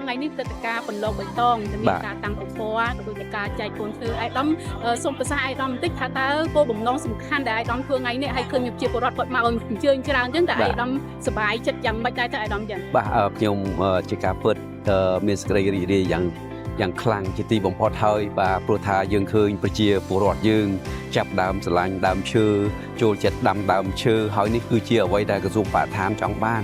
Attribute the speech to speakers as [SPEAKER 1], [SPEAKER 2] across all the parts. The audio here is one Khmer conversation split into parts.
[SPEAKER 1] ថ្ងៃនេះព្រឹត្តិការណ៍បន្លកបៃតងจะมีការតាំងប្រព័ន្ធក៏ដូចជាការចែកខ្លួនធ្វើអាយដាមសូមប្រសាអាយដាមបន្តិចថាតើគោលបំណងសំខាន់ដែលអាយដាមធ្វើថ្ងៃនេះហើយឃើញជាពលរដ្ឋគាត់មកអញ្ជើញច្រើនអញ្ចឹងតើអាយដាមសប្បាយចិត្តយ៉ាងម៉េចដែរតើអាយដាមចឹង
[SPEAKER 2] បាទខ្ញុំជាការពិតមានសេចក្តីរីករាយយ៉ាងខ្លាំងជាទីបំផុតហើយបាទព្រោះថាយើងឃើញប្រជាពលរដ្ឋយើងចាប់ដើមស្រឡាញ់ដើមឈើចូលចិត្តដាំដើមឈើហើយនេះគឺជាអ្វីដែលក្រសួងបរិស្ថានចង់បាន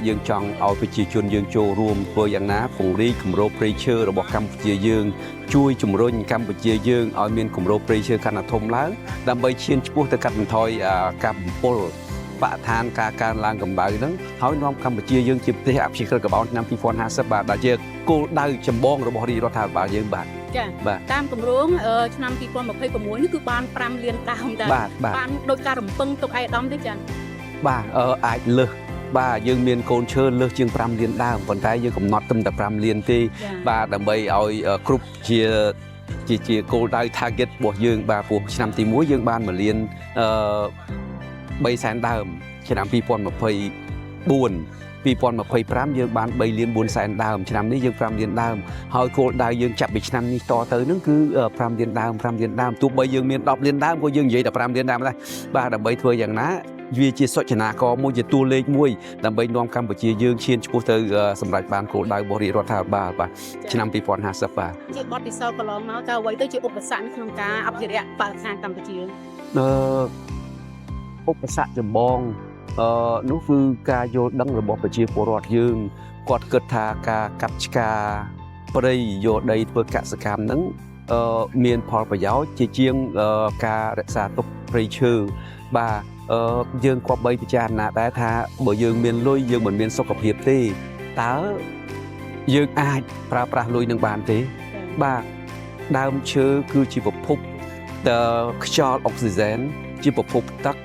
[SPEAKER 2] យើងចង់ឲ្យប្រជាជនយើងចូលរួមធ្វើយ៉ាងណាពង្រីកគម្របព្រៃឈើរបស់កម្ពុជាយើងជួយជំរុញកម្ពុជាយើងឲ្យមានគម្របព្រៃឈើកាន់តែធំឡើងដើម្បីឈានឆ្ពោះទៅកាត់បន្ថយការបំពុលបរិស្ថានការកើនឡើងកម្ដៅហ្នឹងហើយនាំកម្ពុជាយើងជាប្រទេសអភិក្រិតកាបូនឆ្នាំ2050បាទដែលជាគោលដៅចម្បងរបស់រាជរដ្ឋាភិបាលយើងបាទ
[SPEAKER 1] ចាតាមគម្រោងឆ្នាំ2026នេះគឺបាន5លានដើមដែរបានដោយការរំពឹងទុកអាយដាមទេចា
[SPEAKER 2] បាទអាចលើសបាទយើងមានកូនឈើលើសជាង5លានដើមប៉ុន្តែយើងកំណត់ត្រឹមតែ5លានទេបាទដើម្បីឲ្យគ្រប់ជាគោលដៅ target របស់យើងបាទព្រោះឆ្នាំទី1យើងបាន1លាន3សែនដើមឆ្នាំ2024 2025យើងបាន3លាន4សែនដើមឆ្នាំនេះយើង5លានដើមហើយគោលដៅយើងចាប់ពីឆ្នាំនេះតទៅនឹងគឺ5លានដើមទោះបីយើងមាន10លានដើមក៏យើងនិយាយតែ5លានដើមដែរបាទដើម្បីធ្វើយ៉ាងណាវាជាសុចនាករមួយជាតួលេខមួយដើម្បីនាំកម្ពុជាយើងឈានឆ្ពោះទៅសម្រេចបានគោលដៅរបស់រាជរដ្ឋាភិបាលបាទឆ្នាំ2050បាទ
[SPEAKER 1] ជាបទពិសោធន៍កន្លងមកតើអ្វីទៅជាឧបសគ្គក្នុងការអភិរក្សបរិស្ថានកម្ពុជា
[SPEAKER 2] ឧបសគ្គចម្បងនោះគឺការយល់ដឹងរបស់ប្រជាពលរដ្ឋយើងគាត់គិតថាការកាប់ឆ្ការព្រៃយកដីធ្វើកសិកម្មហ្នឹងមានផលប្រយោជន៍ជាជាងការរក្សាទុកព្រៃឈើបាទយើងគប្បីពិចារណាដែរថាបើយើងមានលុយយើងមិនមានសុខភាពទេតើយើងអាចប្រើប្រាស់លុយនឹងបានទេបាទដើមឈើគឺជាប្រភពខ្យល់អុកស៊ីហ្សែនជាប្រភពទឹក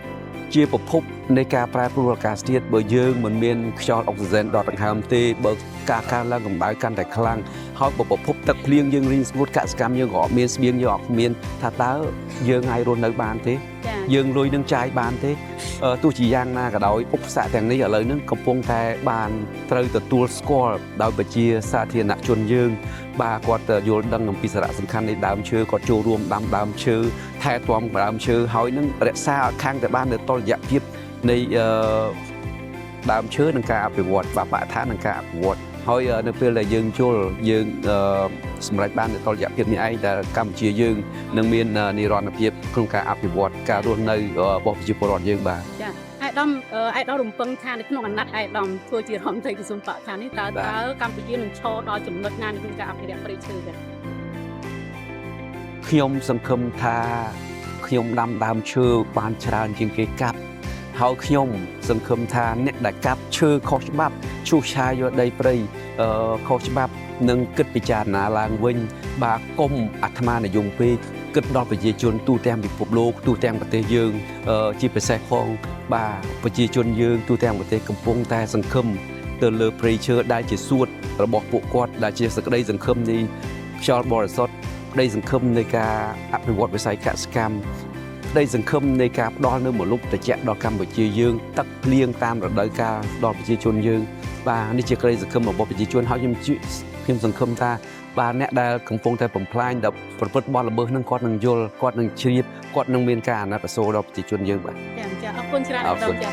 [SPEAKER 2] ជាប្រភពនៃការប្រែប្រួលអាកាសធាតុបើយើងមិនមានខ្យល់អុកស៊ីហ្សែនដកដង្ហើមទេបើការកើនឡើងកម្ដៅកាន់តែខ្លាំងហើយបើប្រភពទឹកភ្លៀងយើងរីងស្ងួតកសិកម្មយើងក៏អត់មានស្បៀងយើងអត់មានថាតើយើងអាចរស់នៅបានទេយើងលុយនឹងចាយបានទេទោះជាយ៉ាងណាក៏ដោយឧបសគ្គទាំងនេះឥឡូវហ្នឹងកំពុងតែបានត្រូវទទួលស្គាល់ដោយប្រជាសាធារណជនយើងបាទគាត់យល់ដឹងអំពីសារៈសំខាន់នៃដើមឈើគាត់ចូលរួមដាំដើមឈើថែទាំដើមឈើហើយនឹងរក្សាឲ្យខាងតែបាននៅតុល្យភាពនៃដើមឈើនិងការអភិវឌ្ឍបរិស្ថាននិងការអភិវឌ្ឍហើយនៅពេលដែលយើងជល់យើងសម្រេចបាននៅតុល្យភាពនេះឯងដែលកម្ពុជាយើងនឹងមាននិរន្តរភាពក្នុងការអភិវឌ្ឍការរស់នៅរបស់ប្រជាពលរដ្ឋយើងបាទ
[SPEAKER 1] ចាអាយដាមរំពឹងថានៅក្នុងអាណត្តិអាយដាមធ្វើជារដ្ឋមន្ត្រីក្រសួងបរិស្ថាននេះតើកម្ពុជានឹងឈរដល់ចំណុចណានៅក្នុងការអភិរក្សព្រៃឈើដែរ
[SPEAKER 2] ខ្ញុំសង្ឃឹមថាខ្ញុំដាំដើមឈើបានច្រើនជាងគេកាប់ហើយខ្ញុំសង្ឃឹមថាអ្នកដែលកាប់ឈើខុសច្បាប់ឈូសឆាយយកដីព្រៃខុសច្បាប់នឹងគិតពិចារណាឡើងវិញបាទកុំអាត្មានិយមពេកគិតដល់ប្រជាជនទូទាំងពិភពលោកទូទាំងប្រទេសយើងជាពិសេសផងបាទប្រជាជនយើងទូទាំងប្រទេសកំពុងតែសង្ឃឹមទៅលើព្រៃឈើដែលជាសួតរបស់ពួកគាត់ដែលជាសក្តីសង្ឃឹមនៃខ្យល់បរិសុទ្ធក្តីសង្ឃឹមនៃការអភិវឌ្ឍវិស័យកសិកម្មក្តីសង្ឃឹមនៃការផ្ដល់នូវម្លប់ត្រជាក់ដល់កម្ពុជាយើងទឹកភ្លៀងតាមរដូវកាលដល់ប្រជាជនយើងបាទនេះជាក្តីសង្ឃឹមរបស់ប្រជាជនហើយខ្ញុំសង្ឃឹមថាបាទអ្នកដែលកំពុងតែបំផ្លាញដល់ប្រព្រឹត្តបទល្មើសនឹងគាត់នឹងយល់គាត់នឹងជ្រាបគាត់នឹងមានការអាណិតអាសូរដល់ប្រជាជនយើងបាទ
[SPEAKER 1] ចាអរគុណច្រើនដល់ចា